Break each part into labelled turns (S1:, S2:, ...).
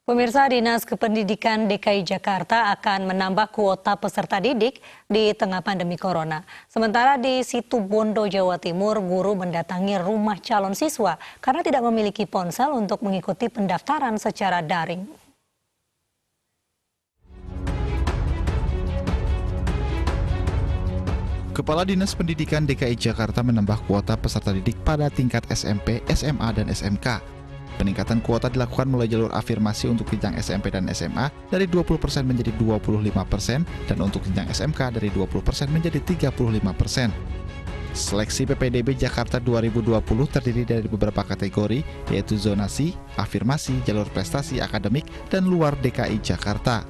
S1: Pemirsa, Dinas Kependidikan DKI Jakarta akan menambah kuota peserta didik di tengah pandemi corona. Sementara di Situbondo, Jawa Timur, guru mendatangi rumah calon siswa karena tidak memiliki ponsel untuk mengikuti pendaftaran secara daring.
S2: Kepala Dinas Pendidikan DKI Jakarta menambah kuota peserta didik pada tingkat SMP, SMA, dan SMK. Peningkatan kuota dilakukan mulai jalur afirmasi untuk jenjang SMP dan SMA dari 20% menjadi 25% dan untuk jenjang SMK dari 20% menjadi 35%. Seleksi PPDB Jakarta 2020 terdiri dari beberapa kategori, yaitu zonasi, afirmasi, jalur prestasi akademik, dan luar DKI Jakarta.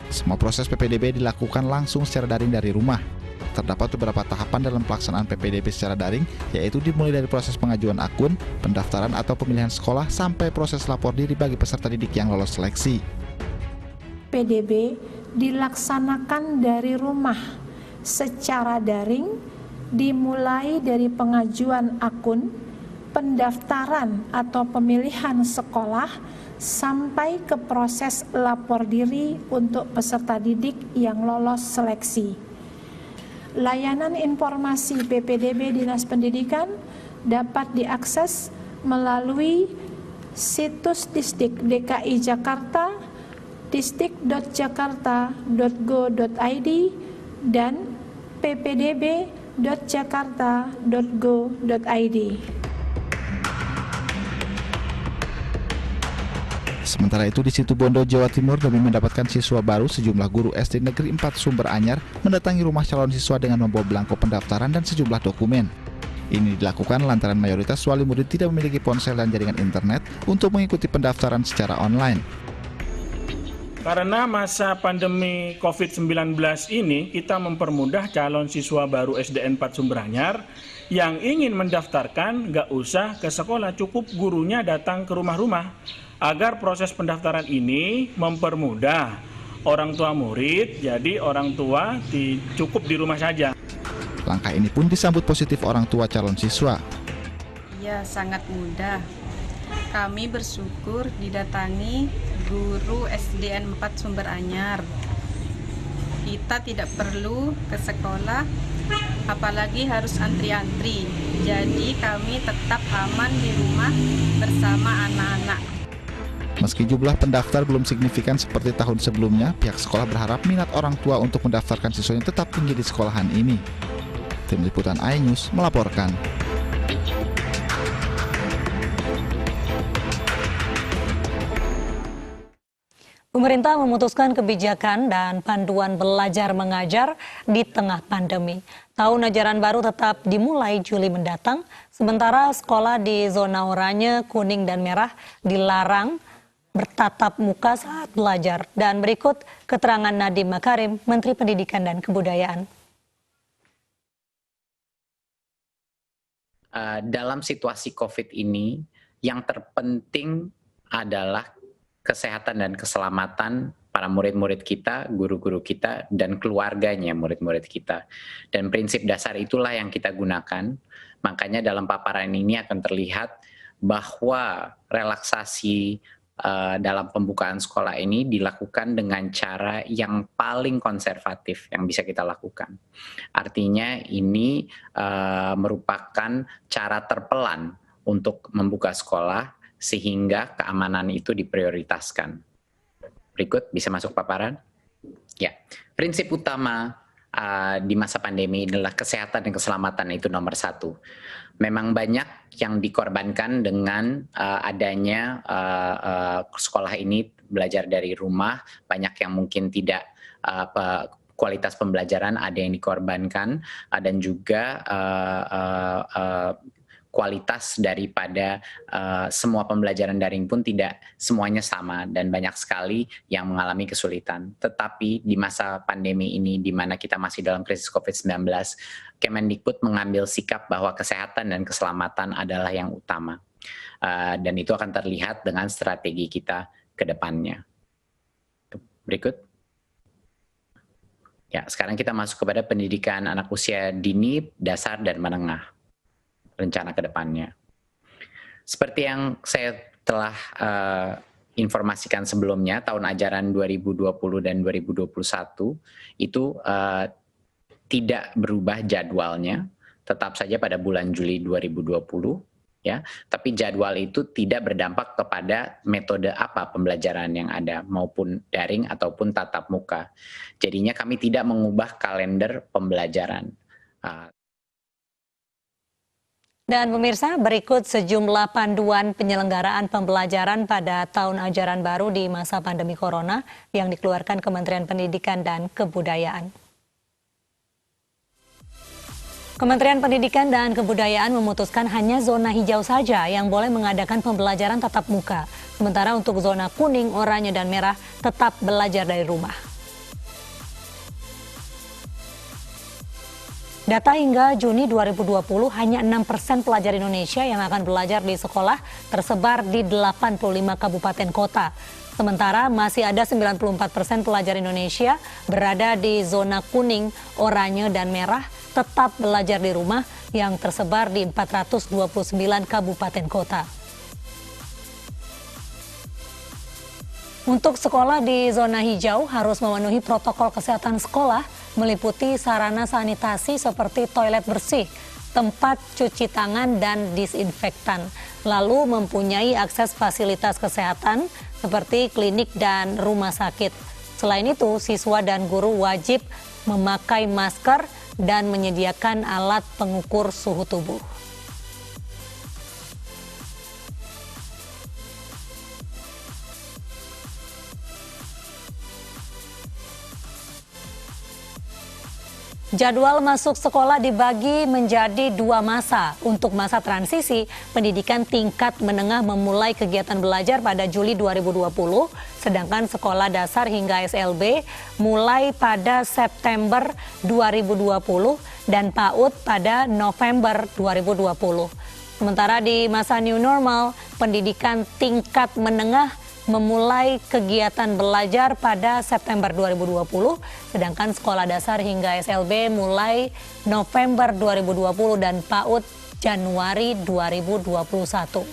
S2: Semua proses PPDB dilakukan langsung secara daring dari rumah. Terdapat beberapa tahapan dalam pelaksanaan PPDB secara daring, yaitu dimulai dari proses pengajuan akun, pendaftaran atau pemilihan sekolah, sampai proses lapor diri bagi peserta didik yang lolos seleksi.
S3: PDB dilaksanakan dari rumah secara daring, dimulai dari pengajuan akun, pendaftaran atau pemilihan sekolah, sampai ke proses lapor diri untuk peserta didik yang lolos seleksi. Layanan informasi PPDB Dinas Pendidikan dapat diakses melalui situs Disdik DKI Jakarta, disdik.jakarta.go.id, dan ppdb.jakarta.go.id.
S2: Sementara itu di Situbondo, Jawa Timur, demi mendapatkan siswa baru, sejumlah guru SD Negeri 4 Sumber Anyar mendatangi rumah calon siswa dengan membawa belangko pendaftaran dan sejumlah dokumen. Ini dilakukan lantaran mayoritas wali murid tidak memiliki ponsel dan jaringan internet untuk mengikuti pendaftaran secara online.
S4: Karena masa pandemi COVID-19 ini, kita mempermudah calon siswa baru SDN 4 Sumber Anyar yang ingin mendaftarkan nggak usah ke sekolah, cukup gurunya datang ke rumah-rumah. Agar proses pendaftaran ini mempermudah orang tua murid, jadi orang tua cukup di rumah saja.
S2: Langkah ini pun disambut positif orang tua calon siswa.
S5: Ya, sangat mudah. Kami bersyukur didatangi guru SDN 4 Sumber Anyar. Kita tidak perlu ke sekolah, apalagi harus antri-antri. Jadi kami tetap aman di rumah bersama anak-anak.
S2: Meski jumlah pendaftar belum signifikan seperti tahun sebelumnya, pihak sekolah berharap minat orang tua untuk mendaftarkan siswanya tetap tinggi di sekolahan ini. Tim Liputan iNews melaporkan.
S1: Pemerintah memutuskan kebijakan dan panduan belajar mengajar di tengah pandemi. Tahun ajaran baru tetap dimulai Juli mendatang, sementara sekolah di zona oranye, kuning, dan merah dilarang bertatap muka saat belajar. Dan berikut keterangan Nadiem Makarim, Menteri Pendidikan dan Kebudayaan.
S6: Dalam situasi COVID ini, yang terpenting adalah kesehatan dan keselamatan para murid-murid kita, guru-guru kita, dan keluarganya murid-murid kita. Dan prinsip dasar itulah yang kita gunakan. Makanya dalam paparan ini akan terlihat bahwa relaksasi dalam pembukaan sekolah ini dilakukan dengan cara yang paling konservatif yang bisa kita lakukan. Artinya ini merupakan cara terpelan untuk membuka sekolah sehingga keamanan itu diprioritaskan. Berikut bisa masuk paparan. Ya, prinsip utama di masa pandemi adalah kesehatan dan keselamatan, itu nomor satu. Memang banyak yang dikorbankan dengan adanya sekolah ini belajar dari rumah, banyak yang mungkin tidak kualitas pembelajaran ada yang dikorbankan, dan juga kualitas daripada semua pembelajaran daring pun tidak semuanya sama dan banyak sekali yang mengalami kesulitan. Tetapi di masa pandemi ini, di mana kita masih dalam krisis COVID-19, Kemendikbud mengambil sikap bahwa kesehatan dan keselamatan adalah yang utama. Dan itu akan terlihat dengan strategi kita ke depannya. Berikut. Ya, sekarang kita masuk kepada pendidikan anak usia dini, dasar, dan menengah. Rencana ke depannya. Seperti yang saya telah informasikan sebelumnya, tahun ajaran 2020 dan 2021 itu tidak berubah jadwalnya, tetap saja pada bulan Juli 2020. Ya, tapi jadwal itu tidak berdampak kepada metode apa pembelajaran yang ada, maupun daring ataupun tatap muka. Jadinya kami tidak mengubah kalender pembelajaran.
S1: Dan pemirsa, berikut sejumlah panduan penyelenggaraan pembelajaran pada tahun ajaran baru di masa pandemi corona yang dikeluarkan Kementerian Pendidikan dan Kebudayaan. Kementerian Pendidikan dan Kebudayaan memutuskan hanya zona hijau saja yang boleh mengadakan pembelajaran tatap muka. Sementara untuk zona kuning, oranye, dan merah tetap belajar dari rumah. Data hingga Juni 2020, hanya 6% pelajar Indonesia yang akan belajar di sekolah tersebar di 85 kabupaten kota. Sementara masih ada 94% pelajar Indonesia berada di zona kuning, oranye, dan merah tetap belajar di rumah yang tersebar di 429 kabupaten kota. Untuk sekolah di zona hijau harus memenuhi protokol kesehatan sekolah, meliputi sarana sanitasi seperti toilet bersih, tempat cuci tangan, dan disinfektan. Lalu mempunyai akses fasilitas kesehatan seperti klinik dan rumah sakit. Selain itu, siswa dan guru wajib memakai masker dan menyediakan alat pengukur suhu tubuh. Jadwal masuk sekolah dibagi menjadi 2 masa. Untuk masa transisi, pendidikan tingkat menengah memulai kegiatan belajar pada Juli 2020, sedangkan sekolah dasar hingga SLB mulai pada September 2020 dan PAUD pada November 2020. Sementara di masa new normal, pendidikan tingkat menengah memulai kegiatan belajar pada September 2020, sedangkan sekolah dasar hingga SLB mulai November 2020 dan PAUD Januari 2021.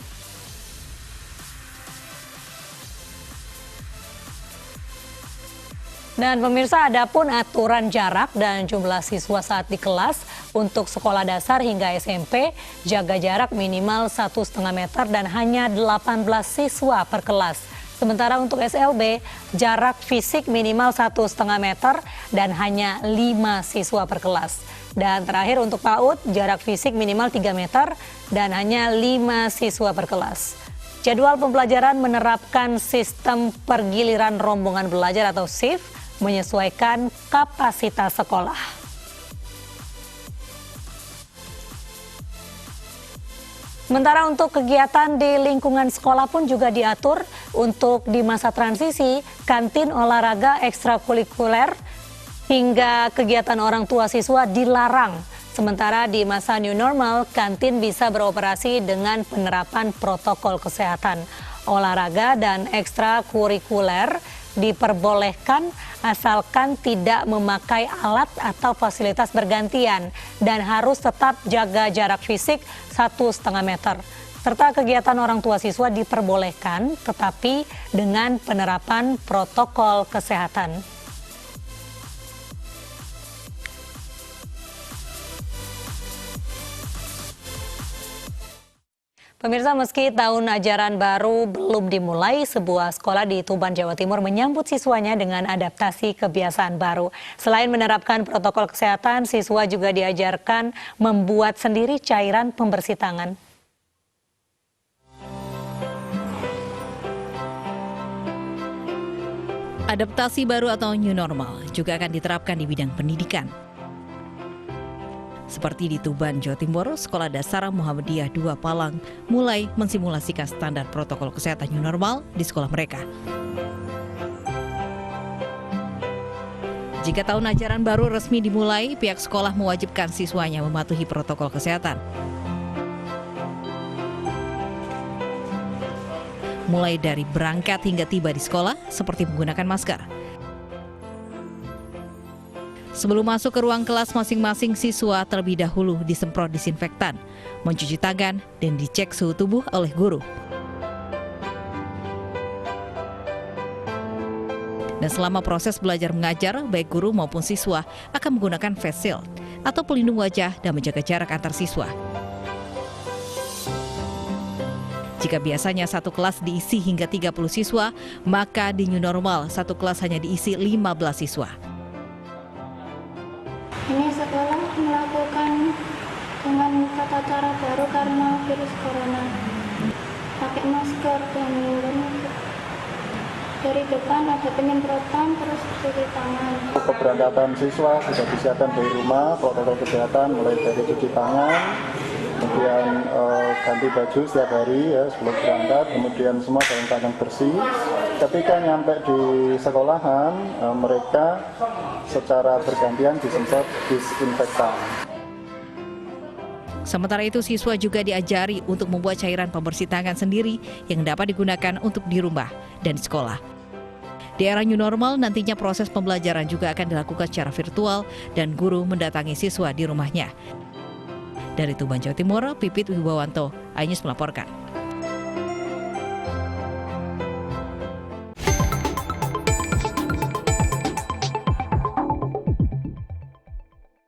S1: Dan pemirsa, adapun aturan jarak dan jumlah siswa saat di kelas untuk sekolah dasar hingga SMP, jaga jarak minimal 1,5 meter dan hanya 18 siswa per kelas. Sementara untuk SLB, jarak fisik minimal 1,5 meter dan hanya 5 siswa per kelas. Dan terakhir untuk PAUD, jarak fisik minimal 3 meter dan hanya 5 siswa per kelas. Jadwal pembelajaran menerapkan sistem pergiliran rombongan belajar atau shift, menyesuaikan kapasitas sekolah. Sementara untuk kegiatan di lingkungan sekolah pun juga diatur. Untuk di masa transisi, kantin olahraga ekstrakurikuler hingga kegiatan orang tua siswa dilarang. Sementara di masa new normal, kantin bisa beroperasi dengan penerapan protokol kesehatan. Olahraga dan ekstrakurikuler diperbolehkan asalkan tidak memakai alat atau fasilitas bergantian dan harus tetap jaga jarak fisik 1,5 meter. Serta kegiatan orang tua siswa diperbolehkan tetapi dengan penerapan protokol kesehatan. Pemirsa, meski tahun ajaran baru belum dimulai, sebuah sekolah di Tuban, Jawa Timur menyambut siswanya dengan adaptasi kebiasaan baru. Selain menerapkan protokol kesehatan, siswa juga diajarkan membuat sendiri cairan pembersih tangan.
S7: Adaptasi baru atau new normal juga akan diterapkan di bidang pendidikan. Seperti di Tuban, Jawa Timur, Sekolah Dasar Muhammadiyah 2 Palang mulai mensimulasikan standar protokol kesehatan new normal di sekolah mereka. Jika tahun ajaran baru resmi dimulai, pihak sekolah mewajibkan siswanya mematuhi protokol kesehatan. Mulai dari berangkat hingga tiba di sekolah, seperti menggunakan masker. Sebelum masuk ke ruang kelas masing-masing siswa terlebih dahulu disemprot disinfektan, mencuci tangan, dan dicek suhu tubuh oleh guru. Dan selama proses belajar mengajar, baik guru maupun siswa akan menggunakan face shield atau pelindung wajah dan menjaga jarak antar siswa. Jika biasanya satu kelas diisi hingga 30 siswa, maka di new normal satu kelas hanya diisi 15 siswa.
S8: Ini sekolah melakukan dengan tata cara baru karena virus corona. Pakai masker dan dari depan ada penyemprotan, terus cuci tangan.
S9: Keberangkatan siswa sudah disiapkan dari rumah, protokol kesehatan mulai dari cuci tangan, kemudian ganti baju setiap hari ya sebelum berangkat, kemudian semua dalam keadaan bersih. Ketika nyampe di sekolahan, mereka secara bergantian disemprot disinfektan.
S7: Sementara itu, siswa juga diajari untuk membuat cairan pembersih tangan sendiri yang dapat digunakan untuk di rumah dan di sekolah. Di era new normal, nantinya proses pembelajaran juga akan dilakukan secara virtual dan guru mendatangi siswa di rumahnya. Dari Tuban, Jawa Timur, Pipit Wibawanto, iNews melaporkan.